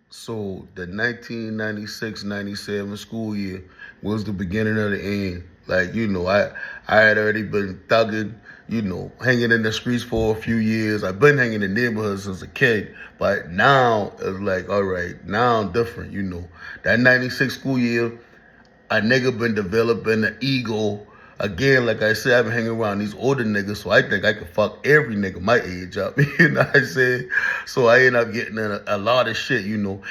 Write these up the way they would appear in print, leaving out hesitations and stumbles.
So the 1996-97 school year was the beginning of the end. Like, I had already been thugging, hanging in the streets for a few years. I've been hanging in neighborhoods since a kid. But now it's like, all right, now I'm different. That 96 school year, a nigga been developing an ego. Again, like I said, I've been hanging around these older niggas, so I think I can fuck every nigga my age up. You know what I'm saying? So I end up getting in a lot of shit. And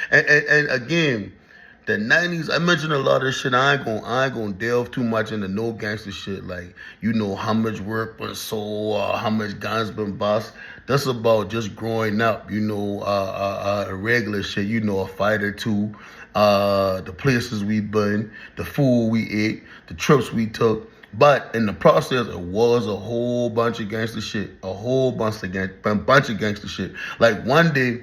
again, the 90s, I mentioned a lot of shit. I ain't gonna delve too much into no gangster shit. Like, how much work been sold, how much guns been bust. That's about just growing up, regular shit, a fight or two, the places we been, the food we ate, the trips we took. But in the process, it was a whole bunch of gangster shit. A whole bunch of gangster shit. Like one day,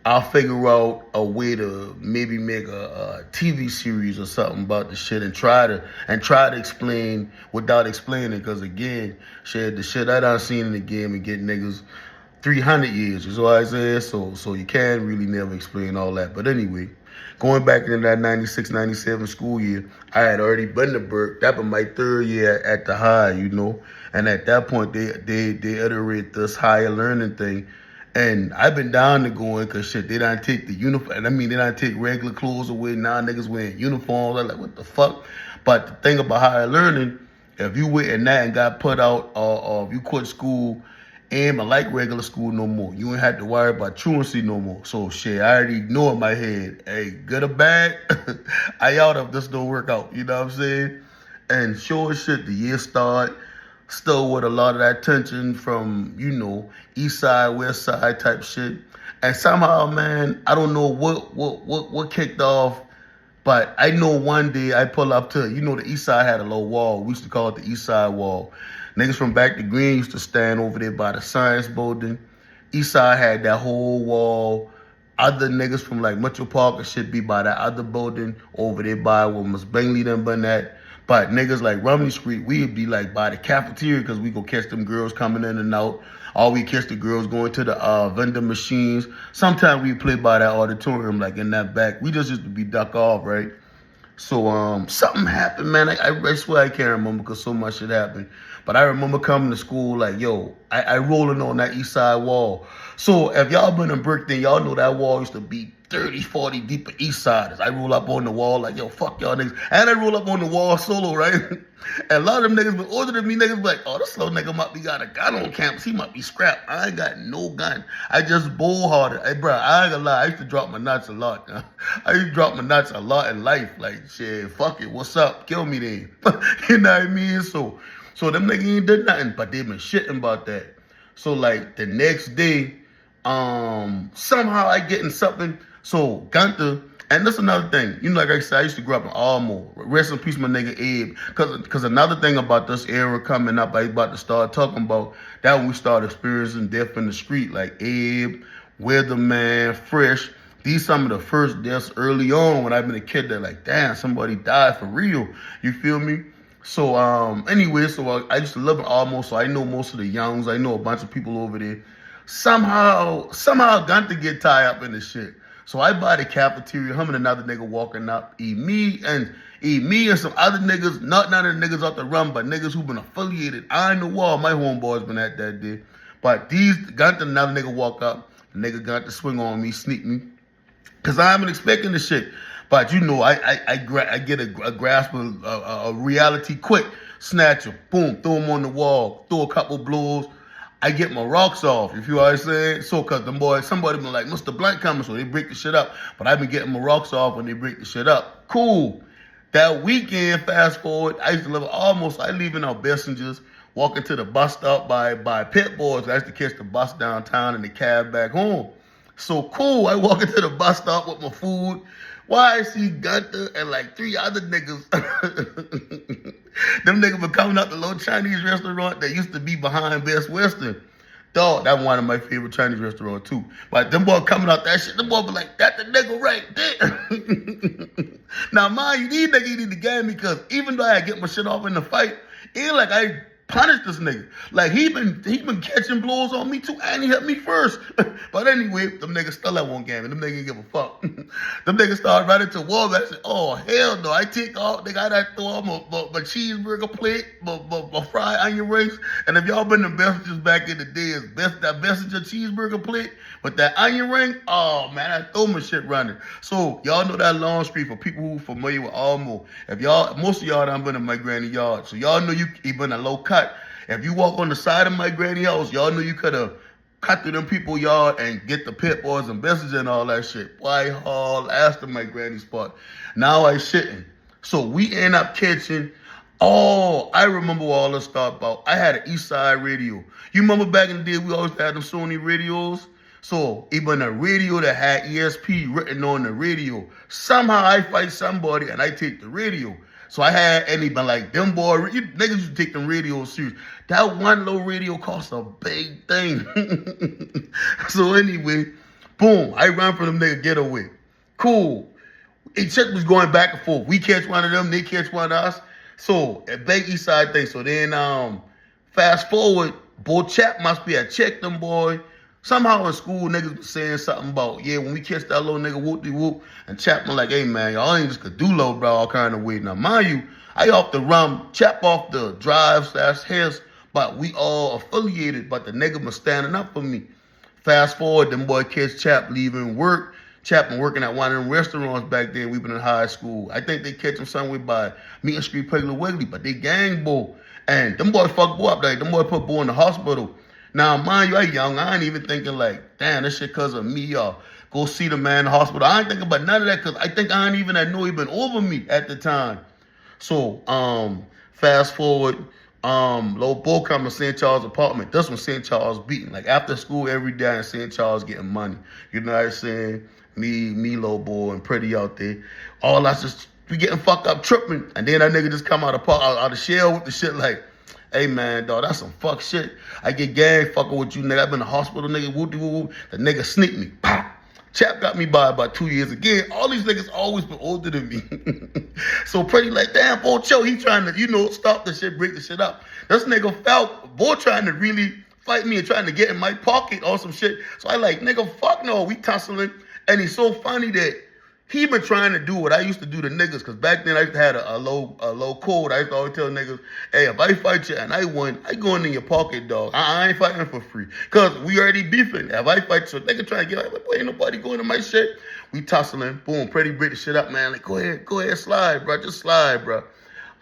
I'll figure out a way to maybe make a TV series or something about the shit and try to explain without explaining. Because again, shit, the shit I done seen in the game and get niggas 300 years. You know what I said? So you can't really never explain all that. But anyway, going back into that 96-97 school year, I had already been to Burke. That was my third year at the high. And at that point, they iterate this higher learning thing. And I've been down to going because shit, they don't take the uniform. I mean, they don't take regular clothes away. Now niggas wearing uniforms. I'm like, what the fuck? But the thing about higher learning, if you went in that and got put out, or if you quit school and like regular school no more, you ain't have to worry about truancy no more. So shit, I already know in my head, hey, good or bad, I out if this don't work out. You know what I'm saying? And sure as shit, the year start. Still with a lot of that tension from, east side, west side type shit. And somehow, man, I don't know what kicked off, but I know one day I pull up to, the east side had a little wall. We used to call it the east side wall. Niggas from back to Green used to stand over there by the science building. East side had that whole wall. Other niggas from like Mitchell Park and shit be by that other building over there by where Miss Bingley done been at. But niggas like Rumney Street, we'd be like by the cafeteria because we go catch them girls coming in and out. Or we catch the girls going to the vending machines. Sometimes we play by that auditorium, like in that back. We just used to be duck off, right? So something happened, man. I swear I can't remember because so much shit happened. But I remember coming to school like, yo, I rolling on that east side wall. So if y'all been in Brickton, y'all know that wall used to be 30, 40 deep of east siders. I roll up on the wall like, yo, fuck y'all niggas. And I roll up on the wall solo, right? And a lot of them niggas been older than me. Niggas be like, oh, this little nigga might be got a gun on campus. He might be scrapped. I ain't got no gun. I just bullhearted. Hey, bro, I ain't gonna lie. I used to drop my nuts a lot. I used to drop my nuts a lot in life. Like, shit, fuck it. What's up? Kill me then. You know what I mean? So them niggas ain't did nothing, but they been shitting about that. So like the next day, somehow I getting something. So Gunther, and that's another thing. Like I said, I used to grow up in Almo. Rest in peace, my nigga Abe. Cause another thing about this era coming up, I about to start talking about that when we start experiencing death in the street, like Abe, Weatherman, Fresh. These some of the first deaths early on when I've been a kid that like, damn, somebody died for real. You feel me? So anyway, I used to live in Almo, so I know most of the youngs. I know a bunch of people over there. Somehow Gunther get tied up in this shit. So I buy the cafeteria, him and another nigga walking up, eat me and some other niggas, not none of the niggas out the run, but niggas who been affiliated. I know all my homeboys been at that day. But these Gunther and another nigga walk up, the nigga got to swing on me, sneak me. Cause I haven't expecting the shit. But I get a grasp of a reality quick. Snatch him, boom, throw him on the wall, throw a couple blows. I get my rocks off, you feel what I'm saying? So, cause them boys, somebody been like, Mr. Blank coming, so they break the shit up. But I've been getting my rocks off when they break the shit up. Cool. That weekend, fast forward, I used to live I leaving out Bessengers, walking to the bus stop by Pit Boys. I used to catch the bus downtown and the cab back home. So cool, I walk into the bus stop with my food. Why I see Gunther and like 3 other niggas. Them niggas been coming out the little Chinese restaurant that used to be behind Best Western. Dog, that one of my favorite Chinese restaurants too. But them boys coming out that shit, them boys be like, that the nigga right there. Now mind you, these niggas need to game me because even though I get my shit off in the fight, it ain't like I punish this nigga. Like he been catching blows on me too, and he hit me first. But anyway, them niggas still at one game, and them niggas ain't give a fuck. Them niggas started running to war. I said, oh hell no, I take off. They got that throw on my cheeseburger plate, my fried onion rings. And if y'all been to Messages back in the day, it's that Messenger cheeseburger plate with that onion ring. Oh man, I throw my shit running. So y'all know that long street for people who familiar with Almo. If y'all, most of y'all done been in my granny yard, so y'all know you been a low cut. If you walk on the side of my granny house, y'all know you could have cut through them people yard and get the pit boys and Messenger and all that shit. Whitehall, Aston, my granny spot. Now I shitting. So we end up catching. Oh, I remember what all this started about. I had an East Side radio. You remember back in the day we always had them Sony radios? So even a radio that had ESP written on the radio. Somehow I fight somebody and I take the radio. So I had anybody like them boy, you niggas used to take them radios serious. That one little radio cost a big thing. So anyway, boom, I run from them nigga getaway. Cool. Each shit was going back and forth. We catch one of them, they catch one of us. So a big East Side thing. So then fast forward, Bo Chap must be a check them boy. Somehow in school, niggas was saying something about, yeah, when we catch that little nigga whoop-de-whoop, and Chapman like, hey, man, y'all ain't just could do low, bro, all kind of way. Now, mind you, I off the rum, Chap off the drive/his, but we all affiliated, but the nigga was standing up for me. Fast forward, them boy catch Chap leaving work. Chapman working at one of them restaurants back then. We been in high school. I think they catch him somewhere by Meeting Street, Piggly Wiggly, but they gang Bo. And them boy fucked Bo up. Like, them boy put Bo in the hospital. Now, mind you, I young. I ain't even thinking like, damn, this shit cause of me or go see the man in the hospital. I ain't thinking about none of that because I think I ain't even know he been over me at the time. So, fast forward, Lil Bo come to St. Charles apartment. This was St. Charles beating. Like after school every day in St. Charles getting money. You know what I'm saying? Me, Lil Bo, and Pretty out there. All us just we getting fucked up tripping. And then that nigga just come out of shell with the shit like, hey man, dog, that's some fuck shit. I get gang fucking with you, nigga. I been in the hospital, nigga. Woo-de-woo. The nigga sneaked me. Pow. Chap got me by about 2 years again. All these niggas always been older than me. So Pretty like, damn, boy, Cho, he trying to, stop the shit, break the shit up. This nigga felt, boy, trying to really fight me and trying to get in my pocket or some shit. So I like, nigga, fuck no, we tussling. And he's so funny that he been trying to do what I used to do to niggas, because back then I used to have a low code. I used to always tell niggas, hey, if I fight you and I win, I going in your pocket, dog. I ain't fighting for free. Because we already beefing. If I fight you, nigga trying to get like, boy, ain't nobody going to my shit. We tussling. Boom, Pretty break the shit up, man. Like, go ahead, slide, bro. Just slide, bro.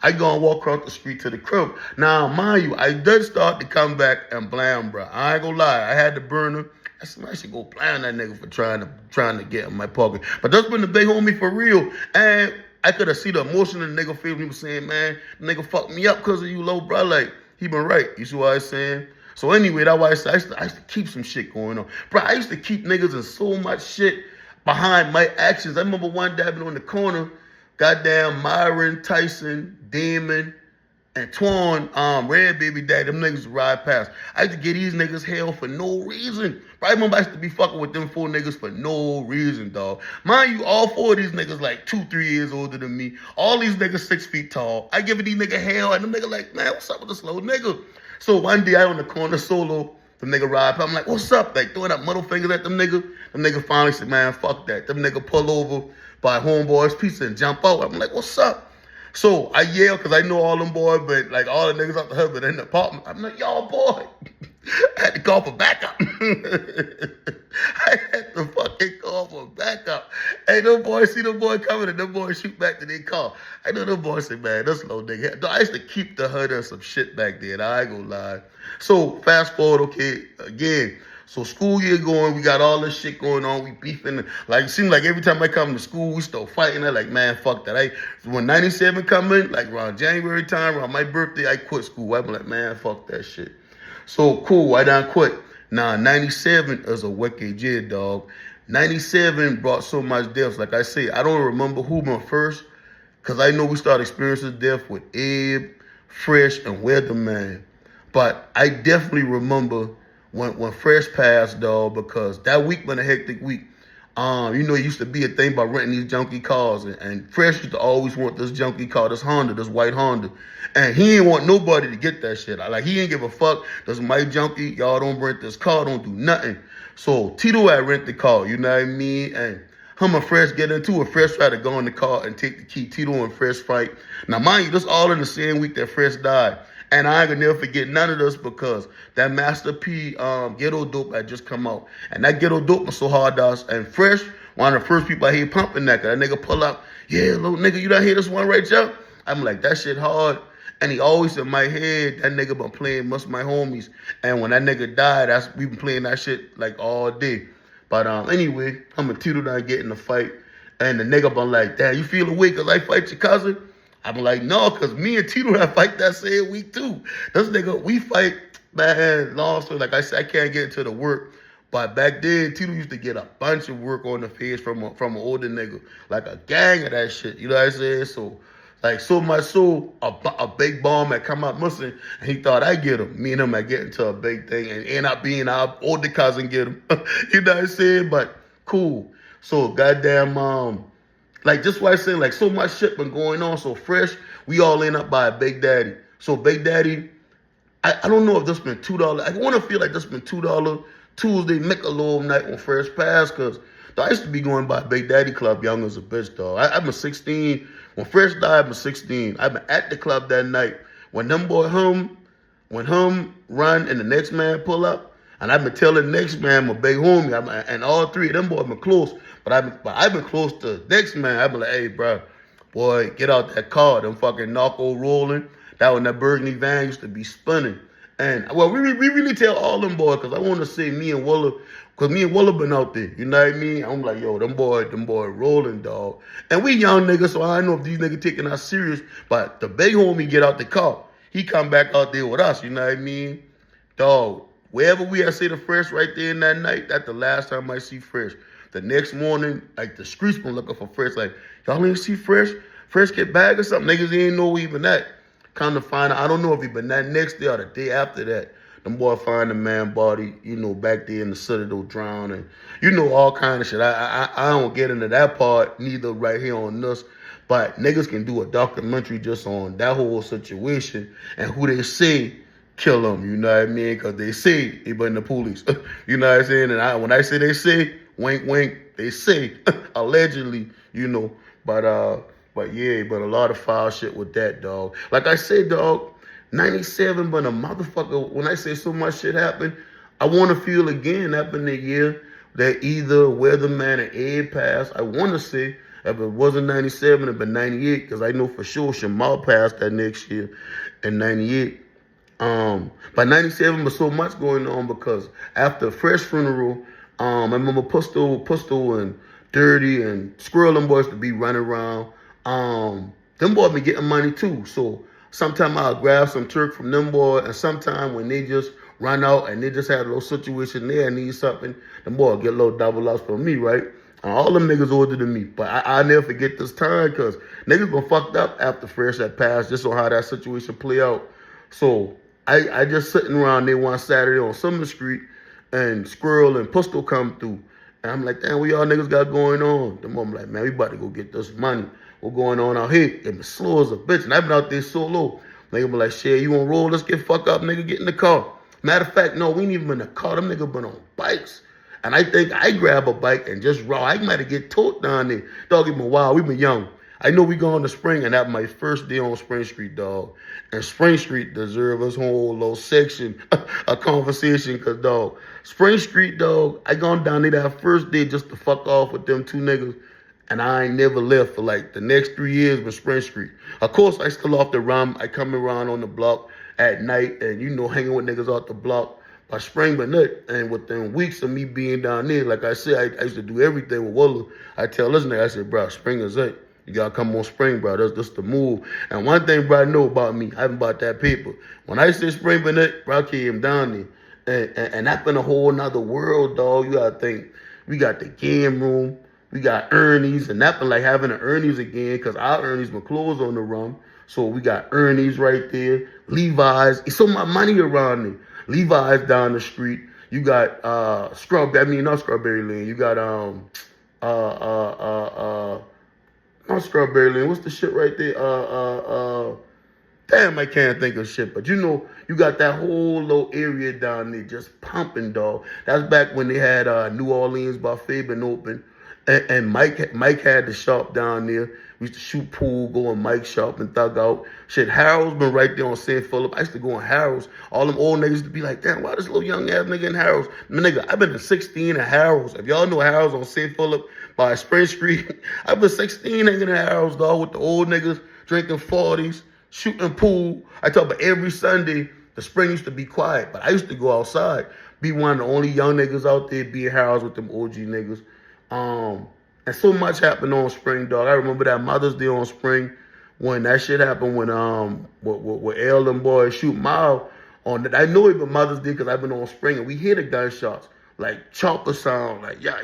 I go and walk across the street to the crib. Now, mind you, I did start to come back and blam, bro. I ain't gonna lie. I had the burner. I said, I should go blam that nigga for trying to get in my pocket. But that's been the big homie for real. And I could have seen the emotion in the nigga face. He was saying, man, the nigga fucked me up because of you, low, bro. Like, he been right. You see what I'm saying? So anyway, that's why I used to keep some shit going on. Bro, I used to keep niggas in so much shit behind my actions. I remember one day I've been on the corner, goddamn Myron, Tyson, Damon, and Twan, Red Baby Daddy, them niggas ride past. I used to get these niggas hell for no reason. I remember I used to be fucking with them 4 niggas for no reason, dog. Mind you, all 4 of these niggas like 2-3 years older than me. All these niggas 6 feet tall. I giving these niggas hell, and them niggas like, man, what's up with this little nigga? So one day I on the corner solo, the nigga ride past. I'm like, what's up? Like throwing up middle fingers at them niggas. Them nigga finally said, man, fuck that. Them nigga pull over by Homeboy's Pizza and jump out. I'm like, what's up? So I yell because I know all them boys, but like all the niggas out the husband in the apartment. I'm like, y'all boy. I had to call for backup. I had to fucking call for backup. Hey, them boys see them boy coming and them boys shoot back to their car. I know them boys say, man, this little nigga. I used to keep the hood of some shit back then. I ain't gonna lie. So fast forward, okay, again. So school year going, we got all this shit going on. We beefing. Like, it seems like every time I come to school, we start fighting. I'm like, man, fuck that. When 97 come in, like around January time, around my birthday, I quit school. I'm like, man, fuck that shit. So cool, I done quit. Now, 97 is a wicked year, dog. 97 brought so much deaths. Like I say, I don't remember who went first, because I know we started experiencing death with Abe, Fresh, and Weatherman. But I definitely remember when Fresh passed, dog, because that week been a hectic week. You know, it used to be a thing about renting these junky cars, and Fresh used to always want this junky car, this Honda, this white Honda, and he ain't want nobody to get that shit. Like, he ain't give a fuck. This is my junky. Y'all don't rent this car. Don't do nothing. So Tito had rent the car. You know what I mean? And him and Fresh get into it. Fresh tried to go in the car and take the key. Tito and Fresh fight. Now, mind you, this all in the same week that Fresh died. And I ain't gonna never forget none of this because that Master P Ghetto Dope had just come out. And that Ghetto Dope was so hard to us. And Fresh, one of the first people I hear pumping that. Cause that nigga pull up, yeah, little nigga, you don't hear this one right there? I'm like, that shit hard. And he always in my head, that nigga been playing Must My Homies. And when that nigga died, we been playing that shit like all day. But anyway, I'm and Tito done get in the fight. And the nigga been like, damn, you feel awake cause I fight your cousin? I'm like, no, because me and Tito had fight that same week too. This nigga, we fight, man, long story. Like I said, I can't get into the work. But back then, Tito used to get a bunch of work on the face from an older nigga. Like a gang of that shit, you know what I'm saying? So, like, so much so, a big bomb had come out missing, and he thought I'd get him. Me and him had get into a big thing, and end up being our older cousin get him. You know what I'm saying? But cool. So, goddamn, like, just what I said, like, so much shit been going on. So Fresh, we all end up by Big Daddy. So Big Daddy, I don't know if this been $2. I want to feel like this been $2 Tuesday Michelob night on Fresh Pass, because I used to be going by Big Daddy Club young as a bitch, dog. I've been 16. When Fresh died, I've been 16. I've been at the club that night. When them boy when him run and the next man pull up, and I've been telling the next man, my big homie, and all three of them boys been close. But I've been close to the next man. I've been like, hey, bro, boy, get out that car. Them fucking narco rolling. That when that burgundy van used to be spinning. And, well, we really tell all them boys, because I want to say me and Willa, because me and Willa been out there. You know what I mean? I'm like, yo, them boy rolling, dog. And we young niggas, so I don't know if these niggas taking us serious. But the big homie get out the car. He come back out there with us, you know what I mean? Dog, wherever we had see the Fresh right there in that night, that's the last time I see Fresh. The next morning, like, the streets been looking for Fresh. Like, y'all ain't see Fresh? Fresh get back or something? Niggas ain't know even that. Come to find out, I don't know if he been that next day or the day after that. Them boy find the man body, you know, back there in the Citadel drowned, and you know, all kind of shit. I don't get into that part neither right here on this, but niggas can do a documentary just on that whole situation and who they say kill him, you know what I mean? Because they say he been the police, you know what I'm saying? And when I say they say, wink, wink, they say, allegedly, you know, but yeah, but a lot of foul shit with that, dog. Like I said, dog, 97, but a motherfucker, when I say so much shit happened, I want to feel again up in the year that either Weatherman or Ed passed. I want to say, if it wasn't 97, it'd been 98, because I know for sure Shamal passed that next year in 98. By 97, but so much going on, because after Fresh funeral, I remember Pistol and Dirty and Squirrel, them boys to be running around. Them boys been getting money too. So sometime I'll grab some Turk from them boys, and sometime when they just run out and they just had a little situation there and need something, them boys get a little double ups from me, right? All them niggas older than me. But I'll never forget this time, because niggas been fucked up after Fresh had passed, just on how that situation play out. So I just sitting around there one Saturday on Summer Street, and Squirrel and Pistol come through. And I'm like, damn, what y'all niggas got going on? Them I'm like, man, we about to go get this money. What's going on out here? It was slow as a bitch. And I've been out there so low. Nigga be like, shit, you want to roll? Let's get fucked up, nigga. Get in the car. Matter of fact, no, we ain't even been in the car. Them niggas been on bikes. And I think I grab a bike and just raw. I might have get towed down there. Dog, it been wild. We been young. I know we going to Spring, and that my first day on Spring Street, dog. And Spring Street deserve us whole little section, a conversation, because, dog, Spring Street, dog, I gone down there that first day just to fuck off with them two niggas, and I ain't never left for, like, the next 3 years with Spring Street. Of course, I still off the rum. I come around on the block at night and, you know, hanging with niggas off the block by Spring, but not. And within weeks of me being down there, like I said, I used to do everything with Willa. I tell this nigga, I said, bro, Spring is it. You gotta come on Spring, bro. That's the move. And one thing, bro, I know about me, I haven't bought that paper. When I say Spring Burnett, bro, I came down there. And that's been a whole nother world, dog. You gotta think, we got the game room, we got Ernie's, and that been like having an Ernie's again, because our Ernie's been closed on the rum. So we got Ernie's right there, Levi's. It's so much money around there. Levi's down the street. You got not Strawberry Lane. You got not Strawberry Lane. What's the shit right there? Damn, I can't think of shit. But you know, you got that whole little area down there just pumping, dog. That's back when they had New Orleans Buffet been open. And Mike had the shop down there. We used to shoot pool, go in Mike's shop and thug out. Shit, Harold's been right there on St. Philip. I used to go in Harold's. All them old niggas used to be like, damn, why this little young ass nigga in Harold's? Nigga, I've been to 16 in Harold's. If y'all know Harold's on St. Philip by Spring Street, I've been 16 hanging in Harold's, dog, with the old niggas drinking 40s, shooting pool. I talk about every Sunday, the spring used to be quiet, but I used to go outside, be one of the only young niggas out there, be in Harold's with them OG niggas. And so much happened on Spring, dog. I remember that Mother's Day on Spring when that shit happened when with L and boys shoot Mile on that. I know it was Mother's Day because I've been on Spring and we hear the gunshots like chopper sound, like yeah.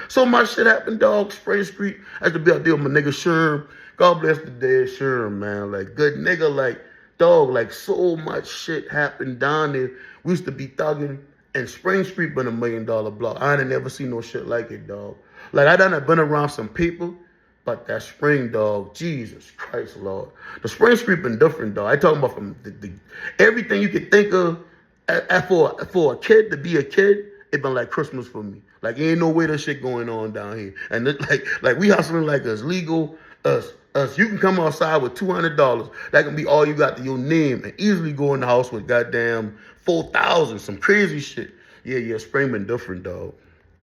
So much shit happened, dog. Spring Street. I used to be out there with my nigga Sherm. God bless the dead Sherm, man. Like good nigga, like dog. Like so much shit happened down there. We used to be thugging. And Spring Street been $1 million block. I ain't never seen no shit like it, dog. Like, I done have been around some people, but that Spring, dog, Jesus Christ, Lord. The Spring Street been different, dog. I talking about from everything you could think of. For a kid to be a kid, it been like Christmas for me. Like, ain't no way that shit going on down here. And it, like we hustling like us, legal, us. You can come outside with $200. That can be all you got to your name and easily go in the house with goddamn 4,000, some crazy shit. Yeah, Spring been different, dog.